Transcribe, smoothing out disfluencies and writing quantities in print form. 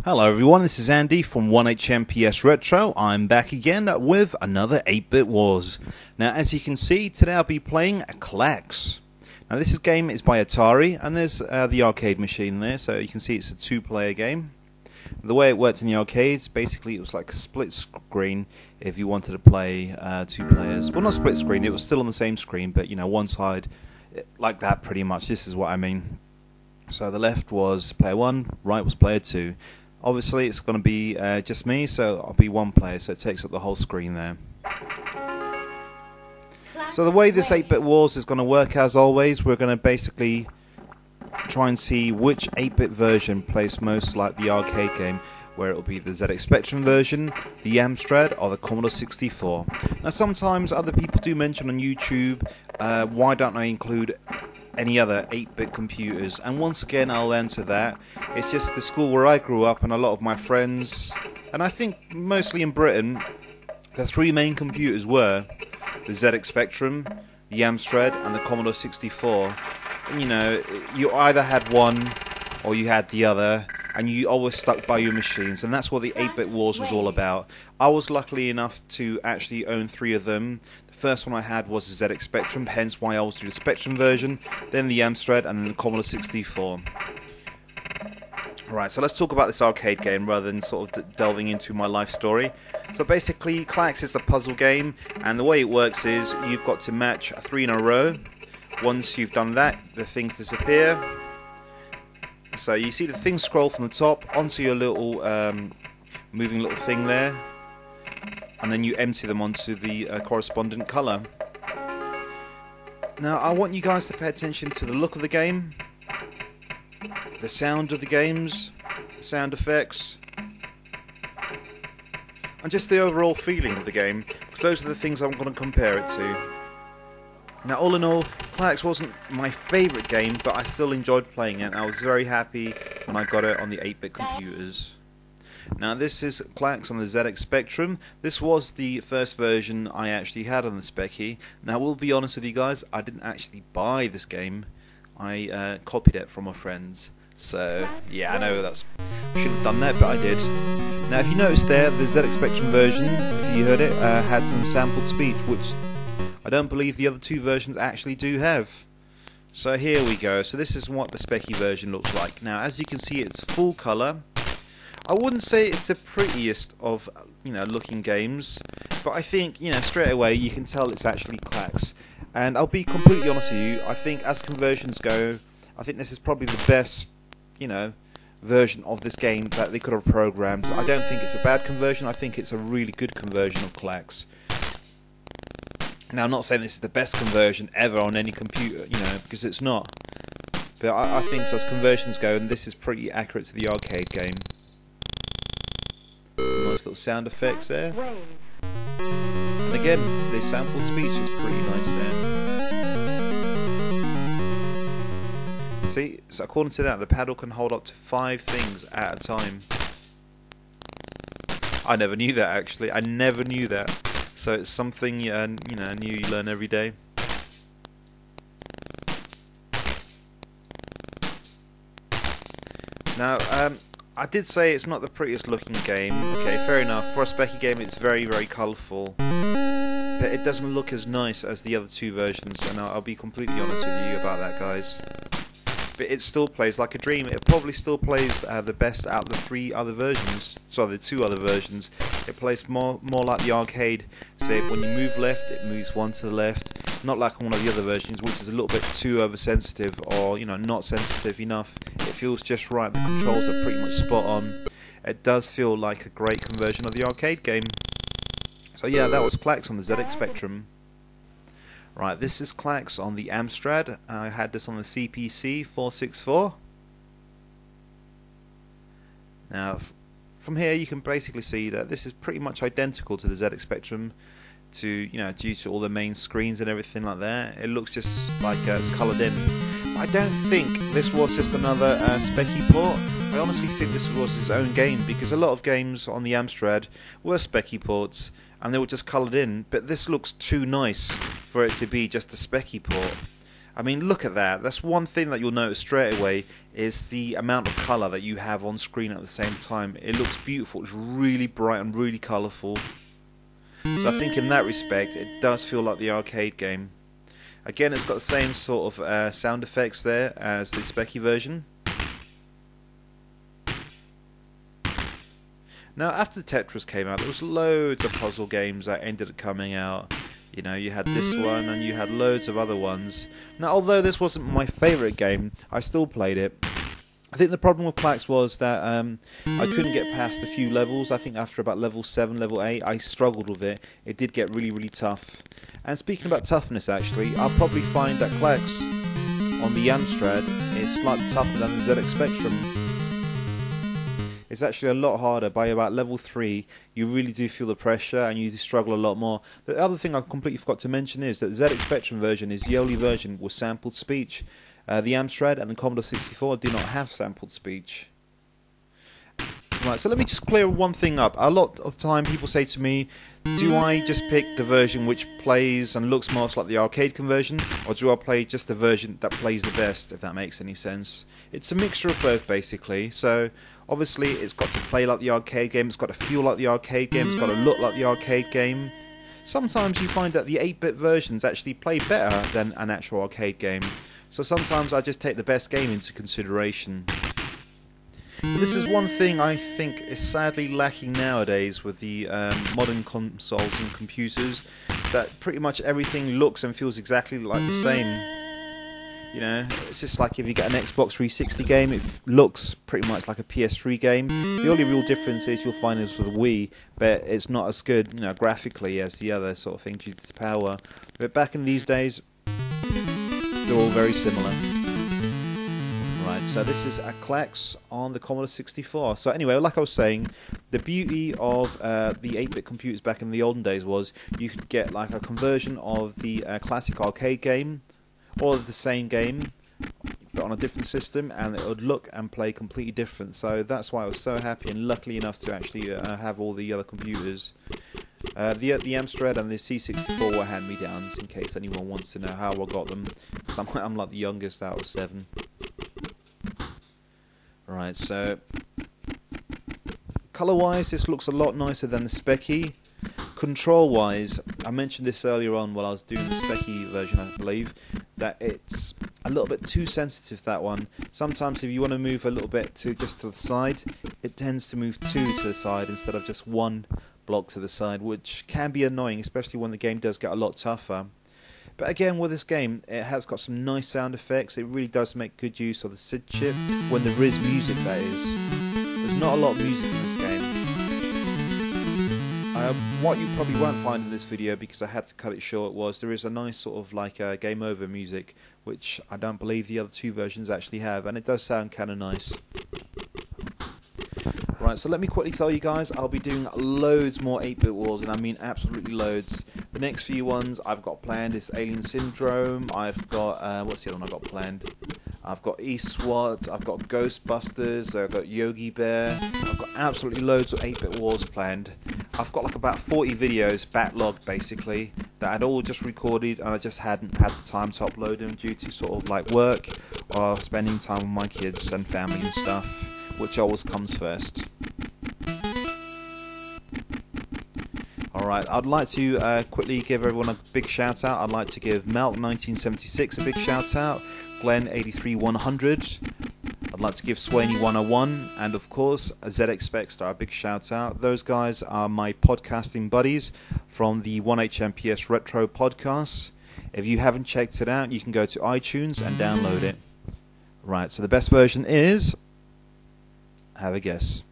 Hello everyone, this is Andy from 1HMPS Retro. I'm back again with another 8-Bit Wars. Now as you can see, today I'll be playing Klax. Now this game is by Atari, and there's the arcade machine there, so you can see it's a two-player game. The way it worked in the arcades, basically it was like a split screen if you wanted to play two players. Well, not split screen, it was still on the same screen, but you know, one side, like that pretty much. This is what I mean. So the left was player 1, right was player 2. Obviously it's going to be just me, so I'll be one player, so it takes up the whole screen there. So the way this 8-Bit Wars is going to work, as always, we're going to basically try and see which 8-bit version plays most like the arcade game, where it will be the ZX Spectrum version, the Amstrad, or the Commodore 64. Now sometimes other people do mention on YouTube, why don't I include any other 8-bit computers, and once again I'll answer that. It's just the school where I grew up, and a lot of my friends, and I think mostly in Britain, the three main computers were the ZX Spectrum, the Amstrad, and the Commodore 64. And, you know, you either had one or you had the other, and you always stuck by your machines, and that's what the 8-Bit Wars was all about. I was lucky enough to actually own 3 of them. The first one I had was the ZX Spectrum, hence why I always do the Spectrum version, then the Amstrad, and then the Commodore 64. Right, so let's talk about this arcade game rather than sort of delving into my life story. So basically, Klax is a puzzle game, and the way it works is you've got to match 3 in a row. Once you've done that, the things disappear. So you see the things scroll from the top onto your little moving little thing there, and then you empty them onto the correspondent colour. Now I want you guys to pay attention to the look of the game, the sound of the games, the sound effects, and just the overall feeling of the game, because those are the things I'm going to compare it to. Now all in all, Klax wasn't my favourite game, but I still enjoyed playing it. I was very happy when I got it on the 8-bit computers. Now this is Klax on the ZX Spectrum. This was the first version I actually had on the Specky. Now I will be honest with you guys, I didn't actually buy this game. I copied it from my friends. So yeah, I know I should have done that, but I did. Now if you notice there, the ZX Spectrum version, if you heard it, had some sampled speech, which I don't believe the other 2 versions actually do have. So here we go. So this is what the Specky version looks like. Now as you can see, it's full colour. I wouldn't say it's the prettiest of, you know, looking games, but I think, you know, straight away you can tell it's actually Klax. And I'll be completely honest with you, I think as conversions go, I think this is probably the best, you know, version of this game that they could have programmed. I don't think it's a bad conversion, I think it's a really good conversion of Klax. Now I'm not saying this is the best conversion ever on any computer, you know, because it's not. But I think as conversions go, and this is pretty accurate to the arcade game. Nice little sound effects there. And again, the sampled speech is pretty nice there. See, so according to that, the paddle can hold up to 5 things at a time. I never knew that actually. I never knew that. So it's something you know, new you learn every day. Now, I did say it's not the prettiest looking game. Okay, fair enough. For a Specky game, it's very, very colourful. But it doesn't look as nice as the other 2 versions, and I'll be completely honest with you about that, guys. But it still plays like a dream. It probably still plays the best out of the 3 other versions. Sorry, the 2 other versions. It plays more like the arcade. Say, when you move left, it moves 1 to the left. Not like one of the other versions, which is a little bit too oversensitive, or, you know, not sensitive enough. It feels just right. The controls are pretty much spot on. It does feel like a great conversion of the arcade game. So yeah, that was Klax on the ZX Spectrum. Right, this is Klax on the Amstrad. I had this on the CPC 464. Now, from here you can basically see that this is pretty much identical to the ZX Spectrum, to, you know, due to all the main screens and everything like that. It looks just like it's coloured in. I don't think this was just another Specky port. I honestly think this was his own game, because a lot of games on the Amstrad were Specky ports and they were just coloured in, but this looks too nice for it to be just a Specky port. I mean, look at that. That's one thing that you'll notice straight away is the amount of colour that you have on screen at the same time. It looks beautiful. It's really bright and really colourful. So I think in that respect, it does feel like the arcade game. Again, it's got the same sort of sound effects there as the Specky version. Now, after Tetris came out, there was loads of puzzle games that ended up coming out. You know, you had this one and you had loads of other ones. Now, although this wasn't my favourite game, I still played it. I think the problem with Klax was that I couldn't get past a few levels. I think after about level 7, level 8, I struggled with it. It did get really, really tough. And speaking about toughness, actually, I'll probably find that Klax on the Amstrad is slightly tougher than the ZX Spectrum. It's actually a lot harder. By about level 3, you really do feel the pressure and you struggle a lot more. The other thing I completely forgot to mention is that the ZX Spectrum version is the only version with sampled speech. The Amstrad and the Commodore 64 do not have sampled speech. Right, so let me just clear one thing up. A lot of time people say to me, do I just pick the version which plays and looks most like the arcade conversion, or do I play just the version that plays the best, if that makes any sense? It's a mixture of both, basically. So obviously it's got to play like the arcade game, it's got to feel like the arcade game, it's got to look like the arcade game. Sometimes you find that the 8-bit versions actually play better than an actual arcade game. So sometimes I just take the best game into consideration. But this is one thing I think is sadly lacking nowadays with the modern consoles and computers, that pretty much everything looks and feels exactly like the same. You know, it's just like if you get an Xbox 360 game, it looks pretty much like a PS3 game. The only real difference is you'll find is with the Wii, but it's not as good, you know, graphically as the other sort of thing due to the power. But back in these days, they're all very similar. Right, so this is a Klax on the Commodore 64. So anyway, like I was saying, the beauty of the 8-bit computers back in the olden days was you could get like a conversion of the classic arcade game, or the same game, but on a different system, and it would look and play completely different. So that's why I was so happy and lucky enough to actually have all the other computers. The Amstrad and the C64 were hand-me-downs, in case anyone wants to know how I got them. I'm like the youngest out of 7. Right, so colour-wise, this looks a lot nicer than the Specky. Control-wise, I mentioned this earlier on while I was doing the Specky version, I believe, that it's a little bit too sensitive, that one. Sometimes if you want to move a little bit just to the side, it tends to move 2 to the side instead of just 1 block to the side, which can be annoying, especially when the game does get a lot tougher. But again, with this game, it has got some nice sound effects. It really does make good use of the SID chip, when there is music, that is. There's not a lot of music in this game. What you probably won't find in this video, because I had to cut it short, was there is a nice sort of like game over music, which I don't believe the other 2 versions actually have, and it does sound kind of nice. Right, so let me quickly tell you guys, I'll be doing loads more 8-bit wars, and I mean absolutely loads. The next few ones I've got planned is Alien Syndrome, I've got, what's the other one I've got planned? I've got eSWAT, I've got Ghostbusters, I've got Yogi Bear, I've got absolutely loads of 8-bit wars planned. I've got like about 40 videos backlogged basically, that I'd all just recorded and I just hadn't had the time to upload them due to sort of like work or spending time with my kids and family and stuff, which always comes first. Alright, I'd like to quickly give everyone a big shout out. I'd like to give Melt1976 a big shout out, Glenn83100, I'd like to give Swaney101, and of course ZX Specster a big shout out. Those guys are my podcasting buddies from the 1HMPS Retro podcast. If you haven't checked it out, you can go to iTunes and download it. Right, so the best version is, have a guess.